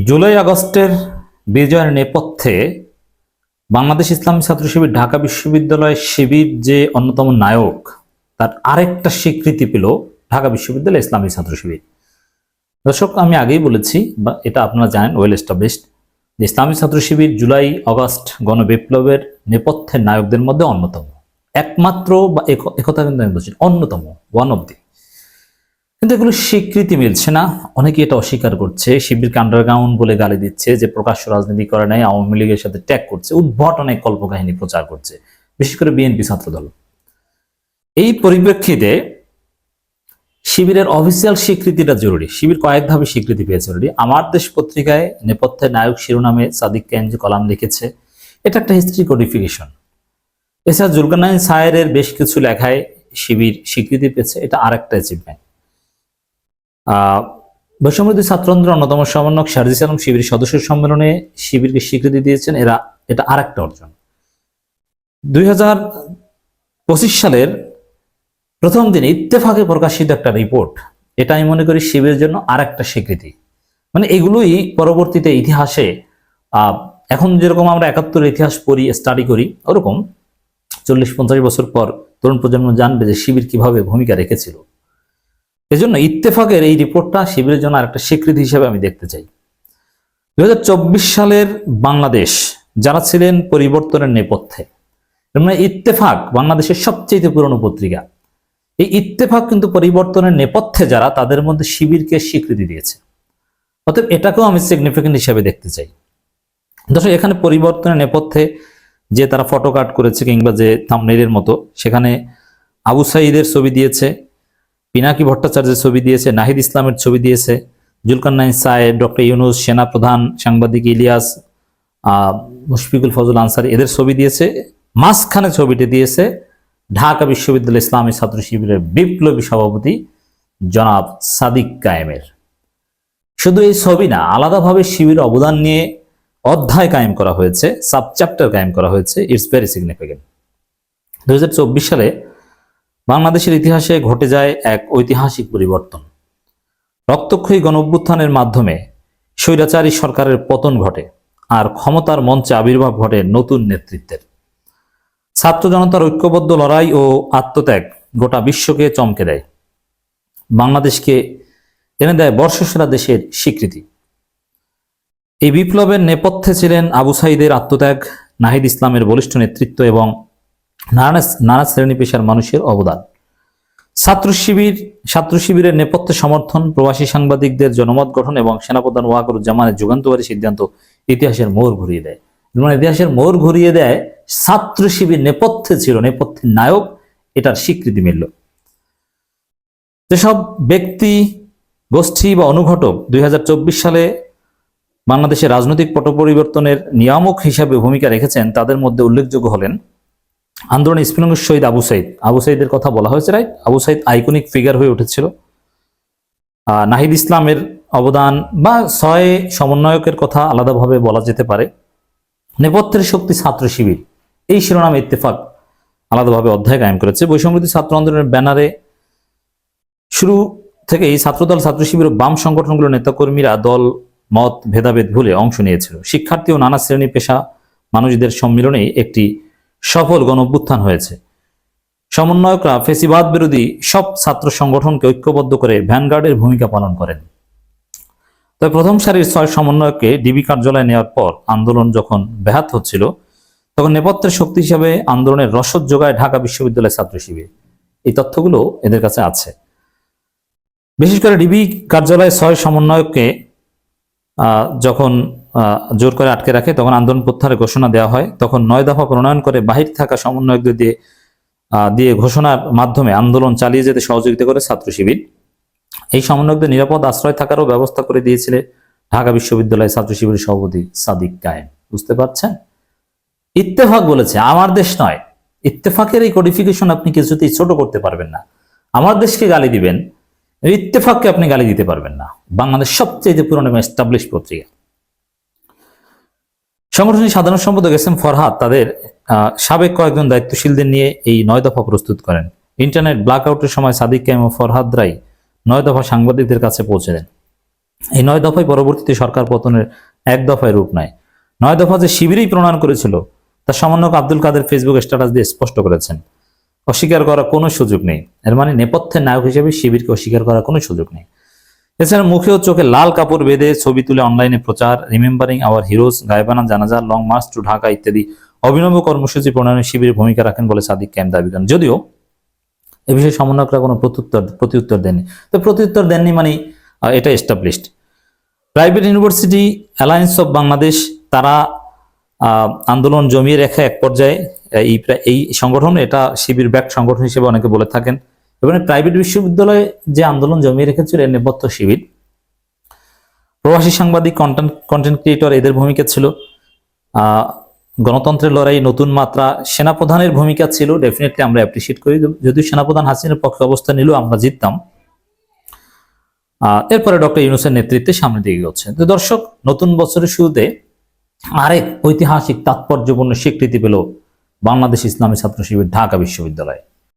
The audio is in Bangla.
জুলাই আগস্টের বিজয়ের নেপথ্যে বাংলাদেশ ইসলামী ছাত্র শিবির ঢাকা বিশ্ববিদ্যালয় শিবির যে অন্যতম নায়ক, তার আরেকটা স্বীকৃতি পেল ঢাকা বিশ্ববিদ্যালয় ইসলামী ছাত্র শিবির। দর্শক, আমি আগেই বলেছি, বা এটা আপনারা জানেন, ওয়েল এস্টাবলিশড, যে ইসলামী ছাত্র শিবির জুলাই আগস্ট গণবিপ্লবের নেপথ্যের নায়কদের মধ্যে অন্যতম, একমাত্র, বা একথা কিন্তু আমি বলছি অন্যতম, ওয়ান অব দি। কিন্তু এগুলো স্বীকৃতি মিলছে না, অনেকে এটা অস্বীকার করছে, শিবিরকে আন্ডারগ্রাউন্ড বলে গালি দিচ্ছে, যে প্রকাশ্য রাজনীতি করে নাই, আওয়ামী লীগের সাথে ট্যাগ করছে, উদ্ভট অনেক কল্পকাহিনী প্রচার করছে, বিশেষ করে বিএনপি ছাত্রদল। এই পরিপ্রেক্ষিতে শিবিরের অফিসিয়াল স্বীকৃতিটা জরুরি। শিবির কয়েকভাবে স্বীকৃতি পেয়েছে অলরেডি। আমার দেশ পত্রিকায় নেপথ্যে নায়ক শিরোনামে সাদিক কায়েম যে কলাম লিখেছে, এটা একটা হিস্ট্রি কোডিফিকেশন। এছাড়া জুলকারনাইন সায়েরের বেশ কিছু লেখায় শিবির স্বীকৃতি পেয়েছে, এটা আরেকটা অ্যাচিভমেন্ট। বৈষম্যবিরোধী ছাত্র আন্দোলনের অন্যতম সমন্বয়ক শারজিস আলম শিবির সদস্য সম্মেলনে শিবিরকে স্বীকৃতি দিয়েছেন, এটা আরেকটা অর্জন। 2025 সালের প্রথম দিনে ইত্তেফাকে প্রকাশিত একটা রিপোর্ট, এটা আমি মনে করি শিবিরের জন্য আরেকটা স্বীকৃতি। মানে এগুলোই পরবর্তীতে ইতিহাসে, এখন যেরকম আমরা 71 ইতিহাস পড়ি, স্টাডি করি, ওরকম 40-50 বছর পর তরুণ প্রজন্ম জানবে যে শিবির কিভাবে ভূমিকা রেখেছিল। এজন্য ইত্তেফাকের এই রিপোর্টটা শিবিরের জন্য আরেকটা স্বীকৃতি হিসেবে আমি দেখতে চাই। 2024 সালের বাংলাদেশ যারা ছিলেন পরিবর্তনের নেপথ্যে, মানে ইত্তেফাক বাংলাদেশের সবচেয়ে পুরনো পত্রিকা, এই ইত্তেফাক কিন্তু পরিবর্তনের নেপথ্যে যারা, তাদের মধ্যে শিবিরকে স্বীকৃতি দিয়েছে। অতএব এটাকেও আমি সিগনিফিকেন্ট হিসেবে দেখতে চাই। দর্শক, এখানে পরিবর্তনের নেপথ্যে যে তারা ফটো কাট করেছে, কিংবা যে থাম্বনেইলের মতো, সেখানে আবু সাঈদের ছবি দিয়েছে, পিনাকি ভট্টাচার্যের ছবি দিয়েছে, নাহিদ ইসলামের ছবি দিয়েছে, জুলকারনাইন সায়ের, ডক্টর ইউনুস, সেনাপ্রধান, সাংবাদিক ইলিয়াস, মুশফিকুল ফজল আনসারী, এদের ছবি দিয়েছে। মাঝখানে ছবিটি দিয়েছে ঢাকা বিশ্ববিদ্যালয় ইসলামী ছাত্র শিবিরের বিপ্লবী সভাপতি জনাব সাদিক কায়েমের। শুধু এই ছবি না, আলাদাভাবে শিবির অবদান নিয়ে অধ্যায় কায়েম করা হয়েছে, সাবচ্যাপ্টার কায়েম করা হয়েছে। It's very significant. 2024 সালে বাংলাদেশের ইতিহাসে ঘটে যায় এক ঐতিহাসিক পরিবর্তন। রক্তক্ষয়ী গণঅভ্যুত্থানের মাধ্যমে স্বৈরাচারী সরকারের পতন ঘটে, আর ক্ষমতার মঞ্চে আবির্ভাব ঘটে নতুন নেতৃত্বের। ছাত্র জনতার ঐক্যবদ্ধ লড়াই ও আত্মত্যাগ গোটা বিশ্বকে চমকে দেয়, বাংলাদেশকে এনে দেয় বর্ষসেরা দেশের স্বীকৃতি। এই বিপ্লবের নেপথ্যে ছিলেন আবু সাঈদের আত্মত্যাগ, নাহিদ ইসলামের বলিষ্ঠ নেতৃত্ব এবং নানা শ্রেণী পেশার মানুষের অবদান। ছাত্র শিবিরের নেপথ্যে সমর্থন, প্রবাসী সাংবাদিকদের জনমত গঠন এবং সেনাপ্রধান ওয়াকারুজ্জামানের যুগান্তকারী সিদ্ধান্ত ইতিহাসের মোড় ঘুরিয়ে দেয়। ইতিহাসের মোড় ঘুরিয়ে দেয়, ছাত্র শিবির নেপথ্যে ছিল, নেপথ্যের নায়ক, এটার স্বীকৃতি মিলল। যেসব ব্যক্তি, গোষ্ঠী বা অনুঘটক 2024 সালে বাংলাদেশের রাজনৈতিক পট পরিবর্তনের নিয়ামক হিসাবে ভূমিকা রেখেছেন, তাদের মধ্যে উল্লেখযোগ্য হলেন আন্দোলনে স্ফুলিঙ্গ শহীদ আবু সাঈদ। আবু সাঈদের কথা বলা হয়েছে, right? Abu Sayed iconic figure হয়ে উঠেছিল। নাহিদ ইসলামের অবদান বা 6 সমন্বয়কের কথা আলাদাভাবে বলা যেতে পারে। নেপথ্যের শক্তি ছাত্র শিবির, এই শিরোনামে ইত্তেফাক আলাদাভাবে অধ্যায় কায়েম করেছে। বৈষম্যবিরোধী ছাত্র আন্দোলনের ব্যানারে শুরু থেকে এই ছাত্রদল, ছাত্র শিবির ও বাম সংগঠনগুলোর নেতাকর্মীরা দল মত ভেদাভেদ ভুলে অংশ নিয়েছিল। শিক্ষার্থী ও নানা শ্রেণী পেশা মানুষদের সম্মিলনে একটি সফল গণঅভ্যুত্থান হয়েছে। সমন্বয়করা ফেসিবাদ বিরোধী সব ছাত্র সংগঠনকে ঐক্যবদ্ধ করে ভ্যানগার্ডের ভূমিকা পালন করেন। তবে প্রথম সারির 6 সমন্বয়ককে ডিবি কার্যালয়ে নেওয়ার পর আন্দোলন যখন ব্যাহত হচ্ছিল, তখন নেপথ্যের শক্তি হিসাবে আন্দোলনের রসদ যোগায় ঢাকা বিশ্ববিদ্যালয় ছাত্র শিবির। এই তথ্যগুলো এদের কাছে আছে। বিশেষ করে ডিবি কার্যালয়ে 6 সমন্বয়ককে যখন জোর করে আটকে রাখে, তখন আন্দোলন প্রত্যাহারের ঘোষণা দেওয়া হয়। তখন 9 দফা প্রণয়ন করে বাহির থাকা সমন্বয়কদের দিয়ে ঘোষণার মাধ্যমে আন্দোলন চালিয়ে যেতে সহযোগিতা করে ছাত্র শিবির। এই সমন্বয়কদের নিরাপদ আশ্রয় থাকারও ব্যবস্থা করে দিয়েছিলেন ঢাকা বিশ্ববিদ্যালয় ছাত্র শিবিরের সভাপতি সাদিক কায়েম। বুঝতে পারছেন? ইত্তেফাক বলেছে, আমার দেশ নয়। ইত্তেফাকের এই কোডিফিকেশন আপনি কিছুতেই ছোট করতে পারবেন না। আমার দেশকে গালি দিবেন, ইত্তেফাককে আপনি গালি দিতে পারবেন না। বাংলাদেশ সবচেয়ে পুরনো এস্টাবলিশ পত্রিকা। সংগঠনের সাধারণ সম্পাদক এস.এম. ফরহাদ তাদের সাবেক কয়েকজন দায়িত্বশীলদের নিয়ে এই 9 দফা প্রস্তুত করেন। ইন্টারনেট ব্ল্যাকআউটের সময় সাদিক কায়েম ও ফরহাদরাই 9 দফা সাংবাদিকদের কাছে পৌঁছে দেন। এই 9 দফায় পরবর্তীতে সরকার পতনের 1 দফায় রূপ নেয়। 9 দফা যে শিবিরই প্রণয়ন করেছিল তা সমন্বয়ক আব্দুল কাদের ফেসবুক স্ট্যাটাস দিয়ে স্পষ্ট করেছেন। অস্বীকার করার কোনো সুযোগ নেই। এর মানে নেপথ্যের নায়ক হিসেবে শিবিরকে অস্বীকার করার কোনো সুযোগ নেই। এছাড়া মুখে ও চোখে লাল কাপড় বেঁধে ছবি তুলে অনলাইনে প্রচার, রিমেম্বারিং আওয়ার হিরোজ, গায়েবানা জানাজা, লং মার্চ টু ঢাকা ইত্যাদি অভিনব কর্মসূচি প্রণয়নে শিবিরের ভূমিকা রাখেন বলে সাদিক কায়েম দাবি করেন। যদিও এ বিষয়ে সমন্বয়করা কোনো প্রত্যুত্তর দেননি। তো প্রত্যুত্তর দেননি মানে এটা established. Private university alliance of Bangladesh তারা আন্দোলন জমিয়ে রেখে এক পর্যায়ে এই সংগঠন, এটা শিবির ব্যাক সংগঠন হিসেবে অনেকে বলে থাকেন। এবং প্রাইভেট বিশ্ববিদ্যালয়ে যে আন্দোলন জমিয়ে রেখেছিল এর নেপথ্য শিবির। প্রবাসী সাংবাদিক, কন্টেন্ট ক্রিয়েটর এদের ভূমিকা ছিল। গণতন্ত্রের লড়াই নতুন মাত্রা, সেনাপ্রধানের ভূমিকা ছিল, ডেফিনেটলি আমরা অ্যাপ্রিসিয়েট করি। যদিও সেনাপ্রধান হাসিনার পক্ষে অবস্থান নিলেও আমরা জিততাম। এরপরে ডক্টর ইউনূসের নেতৃত্বে সামনে দিকে এগোচ্ছে। তো দর্শক, নতুন বছরের শুরুতে আরেক ঐতিহাসিক তাৎপর্যপূর্ণ স্বীকৃতি পেল বাংলাদেশ ইসলামী ছাত্র শিবির ঢাকা বিশ্ববিদ্যালয়।